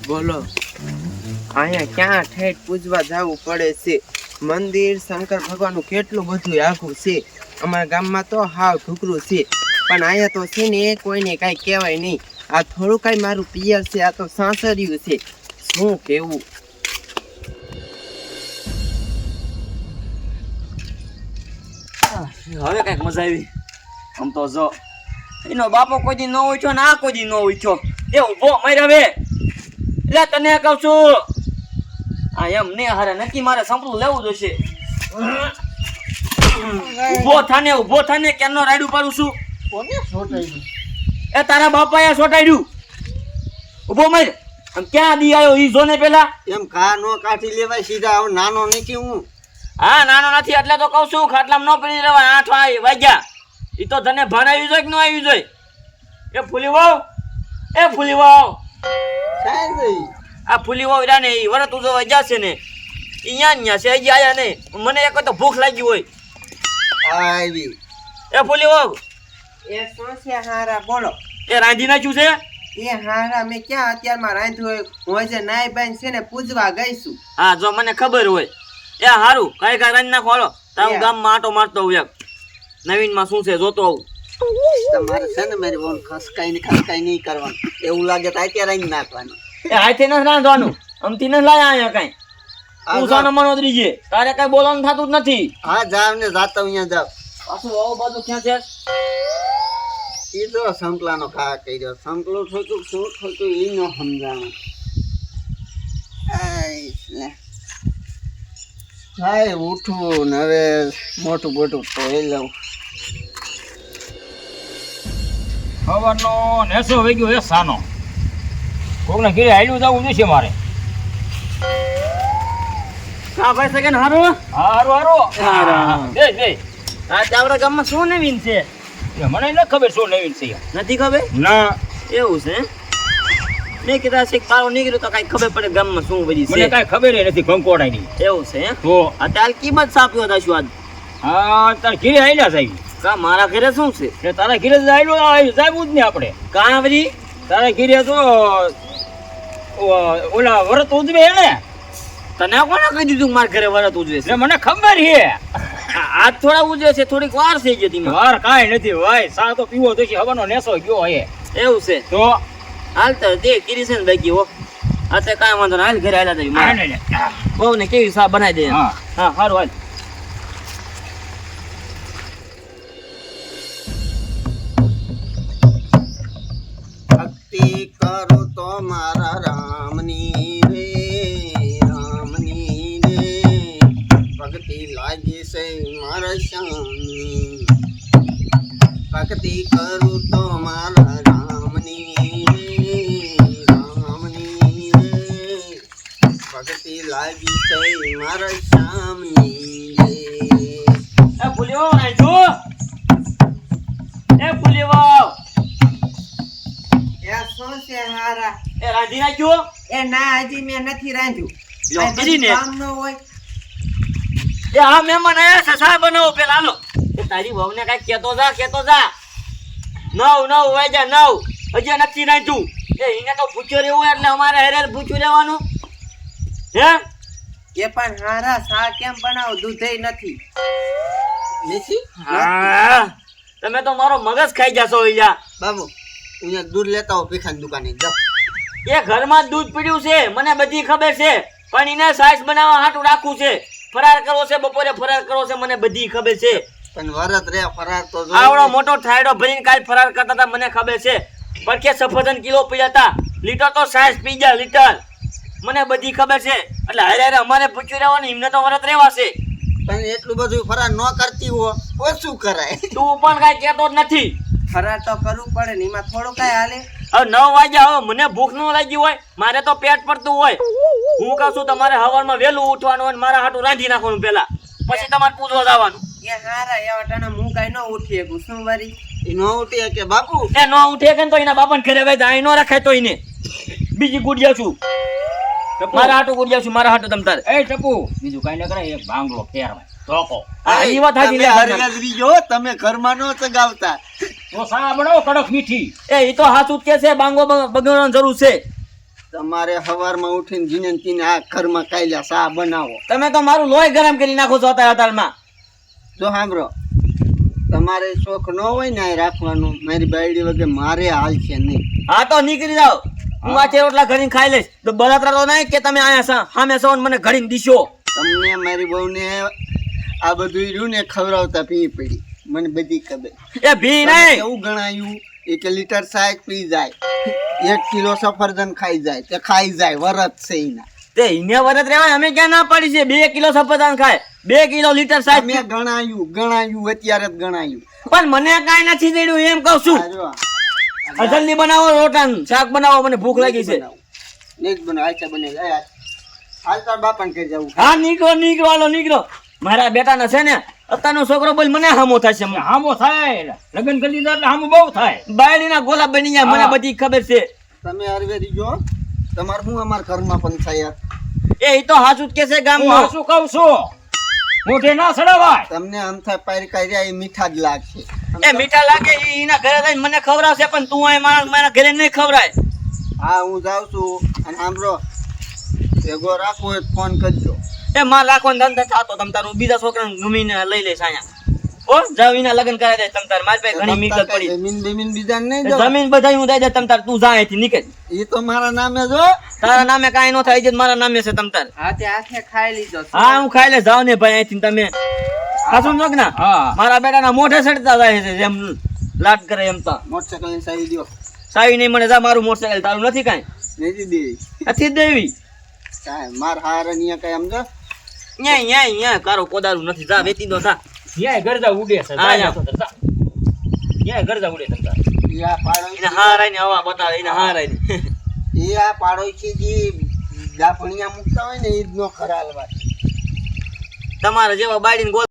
બોલો, અહીંયા ક્યાં ઠેઠ પૂજવા જવું પડે છે? મંદિર શંકર ભગવાનનું કેટલું બધું આખું છે. અમારા ગામમાં તો હાવ ઢુકરું છે, પણ અહીંયા તો છે ને કોઈને કાંઈ કહેવાય નહીં. આ થોડું કાંઈ મારું પિયર છે, આ તો સાસરિયું છે. શું કેવું? હવે કઈક મજા આવી. આમ તો જો એનો બાપો કોઈ દી ન ઉઠ્યો ને આ કોઈ દી ન ઉઠ્યો. એ ઉભો મર હવે. એટલે તને કહું છું આ એમ ને હારે નક્કી મારે સંપલું લેવું જોશે. ઉભો થાને કેનો રાયડું પાડું છું. કોને છોટાડ્યું? એ તારા બાપાએ છોટાડ્યું. ઉભો મર. આમ ક્યાં દી આવ્યો ઈ જોને પેલા. એમ કા નો કાઢી લેવાય સીધા. હવે નાનો નથી હું. હા નાનો નથી એટલે તો કહું છું ખાટલામાં ન પડી રહેવાય. 8 વાગ્યા. ઈ તો તને ભણાવી જોઈએ કે ન આવી જોઈએ? એ ફૂલી વાવ આ ફૂલી વાવ રા ને ઈ વરત ઉજો વજા છે ને ઈયા છે હજી આયા નહીં. મને એક તો ભૂખ લાગી હોય. આવી એ ફૂલી વાવ એ શું છે હારા? બોલો. એ રાંધી નાખ્યું છે? એ હારા મેં ક્યાં અત્યારમાં રાંધ્યું હોય? હું જે નાઈ બાઈ છે ને પૂજવા ગઈશું. હા જો મને ખબર હોય. એ હારું કઈ રાંધી નાખો. હાલો તારું ગામમાં આટો મારતો હું એક નવીન માં શું છે જોતો આવું. તમારે છે ને મારી બોલ ખસકાઈ નહીં કરવાનું. એવું લાગે તો અત્યારે રાંધી નાખવાનું. એ હાથે ન રાંધવાનું. અમથી ન લાયા અહીંયા કઈ. તું સાનો મનોદરી છે તારે કઈ બોલવાનું થતું જ નથી. હા જાવ ને જાતા અહીંયા જાવ. પાછું આવું બાજુ ક્યાં છે? એ તો સંપલાનો ખા કર્યો. સંપલું થોતું શું થોતું એ ન સમજાણું. હાય ઉઠું ને હવે મોટું મોટું ધોઈ લઉં. સવારનો નેસો વહી ગયો. એ સાનો કોકને ઘીરે હાલ્યું જવું જોઈશે મારે. હા ભાઈ સગન હારું. હારું બે આ ચાવડા ગામમાં શું નવીન છે? મને ન ખબર શું નવીન છે. નથી ખબર? ના એવું છે. મેં કીધા છે પારો નીકળ્યો તો કઈ ખબર પડે ગામમાં શું બધી મને છે. કઈ ખબર નથી કંકોડાની. એવું છે તો આ તાલ કિંમત સાપ્યો હતા શું આજ? હા તાર ઘીરે હાલ્યા સાહેબ. કા મારા ઘરે શું છે? એટલે તારા ઘીરે હાલ્યું સાહેબ જ ને આપણે. કાં બધી તારા ઘીરે તો ઓલા વ્રત ઉજવે એને. તને કોને કહી દીધું મારા ઘરે વરત ઉજવે છે? એટલે મને ખબર છે. આજ થોડા ઉજવે છે, થોડીક વાર થઈ ગઈ હતી. વાર કાંઈ નથી ભાઈ. સા તો પીવો તો હવાનો નેસો ગયો હે. એવું છે તો હાલ તો દે કીરી છે ને દગી હો. આ તે કાંઈ વાંધો નહીં. હાલ ઘરે હાલ્યા જઈએ. હા ને બહુ ને કેવી સા બનાવી દે. હા હા સારું હાલ. ભક્તિ કરું તો મારા રામની રે, રામની રે. ભક્તિ લાગી છે મારા શ્યામની. ભક્તિ કરું તો મારા રામની રે, રામની રે. ભક્તિ લાગી છે મારા શ્યામની રે. એ ભૂલ્યો રાંધો. એ ભૂલ્યો એ શું છે હારા? એ રાંધી નાખ્યો? એ ના હજી મેં નથી રાંધ્યું. લો, આ કરીને. કામ ન હોય. એ હા મહેમાન આયા છે સા બનાવો પેલા હાલો. એ તારી વહુને કઈ કેતો જા. 9 વાગ્યા 9 હજી નથી રાંધ્યું. એ એને તો ભૂખ્યો રહેવું એટલે અમારે હેરે ભૂખ્યું રહેવાનું. હે એ પણ હારા શા કેમ બનાવો? દૂધે નથી. નથી? હા તમે તો મારો મગજ ખાઈ જાશો અહીંયા. બાબુ અહીંયા દૂધ લેતા હો ભીખાની દુકાને જાઓ. એ ઘરમાં જ દૂધ પીડ્યું છે મને બધી ખબર છે, પણ એને સાઈઝ બનાવવા હાટું રાખવું છે. ફરાર કરવો છે, બપોરે ફરાર કરવો છે, મને બધી ખબર છે. પણ વરત રે ફરાર તો જો. આવડો મોટો થાયડો ભરીને કાલ ફરાર કરતા હતા મને ખબર છે. પડખે સફરજન કિલો પી જતા, લીટર તો સાઈઝ પી ગયા લીટર. મને બધી ખબર છે. એટલે હારે અમારે પૂછ્યું રહેવાનું, એમને તો વરત રહેવાશે. પણ એટલું બધું ફરાર ન કરતી હો ઓછું કરાય. તું પણ કાંઈ કહેતો જ નથી. ફરાર તો કરવું પડે ને, એમાં થોડું કઈ હાલે. હવે 9 વાગ્યા હવે મને ભૂખ ન લાગી હોય, મારે તો પેટ પડતું હોય. હું કહું છું તમારે સવારમાં વહેલું ઉઠવાનું હોય, મારા હાટું રાંધી નાખવાનું પેલા, પછી તમારે પૂછવા જવાનું. એ હારા એવા ટાણા હું કઈ ન ઉઠી શકું. શું વરી એ ન ઉઠી કે બાપુ? એ ન ઉઠે કે તો એના બાપાને ઘરે વઈ જાય, ન રખાય તો એને. બીજી ગુડિયા છું મારા હાટું, ગુડિયા છું મારા હાટું. તમ તારે એ ટપુ બીજું કઈ ન કરે. એક ભાંગલો ફેરવાય ધોકો. આ ઈ વાત હાજી લે. હરગજવી જો તમે ઘરમાં નો ચગાવતા. તો સા બનાવો કડક મીઠી. એ ઈ તો હાથ ઉતકે છે, બાંગો બગડવાની જરૂર છે. તમારે સવારમાં ઉઠીને જીને તીને આ ઘરમાં કાયલા ચા બનાવો. તમે તો મારું લોહી ગરમ કરી નાખો છો અત્યારમાં. જો સાંભળો, તમારે શોખ ન હોય ને આ રાખવાનું, મારી બાયડી વગર મારે હાલ છે નહીં. હા તો નીકળી જાઓ. હું આ રોટલા ઘડીને ખાઈ લઈશ. તો બળતરા તો નહીં કે તમે આયા સામે સૌ મને ઘડીને દીશો. તમને મારી બહુને આ બધું રહ્યું ને ખવડાવતા પી પડી, મને બધી ખબર. એ ભી તમે નહીં. કેવું ગણાયું? 1 લીટર શાક પી જાય, 1 કિલો સફરજન ખાઈ જાય, તે ખાઈ જાય, વરત છે એના. તે ઇને વરત રહેવાય. અમે ક્યાં ના પાડી છે? 2 કિલો સફરજન ખાય, 2 કિલો લીટર સાહેબ. મેં ગણાયું અત્યારે જ ગણાયું. પણ મને કાંઈ નથી દેડ્યું એમ કહું છું. આ જો, આ જલ્દી બનાવો રોટલા, શાક બનાવો, મને ભૂખ લાગી છે. નહીં જ બનાવ, આચા બને જાય. હાલ તાર બાપાને કહી જવું. હા નીકળો હાલો નીકળો. મારા બેટાના છે ને અત્યારનો છોકરો બોલ મને હામો થશે. હામો થાય, લગ્ન કરી દીધા એટલે હામો બહુ થાય. બાયડીના ગોલા બની જાય, મને હા. બધી ખબર છે. તમે હરવેરી જો, તમારે શું અમારા ઘરમાં પણ થાય? એ તો હાચું જ કે છે હું ગામમાં. શું કહું છું, મોઢે ના સડાવાય. તમને અમથા પાર કર્યા એ મીઠા જ લાગશે. એ મીઠા લાગે ઈ એના ઘરે જઈને મને ખવડાવશે, પણ તું અહીં મારા ઘરે નહીં ખવડાય. હા, હું જાઉં છું. અને સાંભળો, ભેગો રાખવો હોય તો ફોન કરજો. એ માર રાખવાનો ધંધો થતો તમ તારું બીજા છોકરાને ગમીને લઈ લઈશ અહીંયા. ઓ જાવ એના લગ્ન કરાવી દે તમ તાર. મારી પાસે ઘણી મિલકત પડી. જમીન બમીન બીજાને નહીં એ દો. જમીન બધા હું દઈ દે તમ તાર. તું જા અહીંથી નીકળ. એ તો મારા નામે જો. તારા નામે કાંઈ ન થાય, ઇજ્જત મારા નામે છે તમ તાર. હાથે હાથે ખાઈ લીધો. હા હું ખાઈ લે જાવ ને ભાઈ અહીંથી તમે. આ સમજો કે ના? હા, મારા બેટાના મોઢે સડતા જાય છે જેમ લાટ કરે એમ તો. મોટરસાઇકલ ની સાવી દો. સાવી નહીં મને. જા મારું મોટરસાઇકલ. તારું નથી કાંઈ? નથી દેવી. નથી જ દેવી. કાંઈ માર હાર અહીંયા કઈ સમજો. ન્યા કારો કોદારું નથી. જા વેચી દો જા. ન્યાય ગરજા ઉડે છે. હા, જાય યા. તો ધરતા. ન્યાય ગરજા ઉડે ધરતા. એ આ પાડોશી એને હાર આઈને હવા બતાવે. એને હાર આઈને. એ આ પાડોશી જે દાપણિયા મૂકતા હોય ને એ જ નો ખરાલ વાત. તમારા જેવા બાળીને ગોળ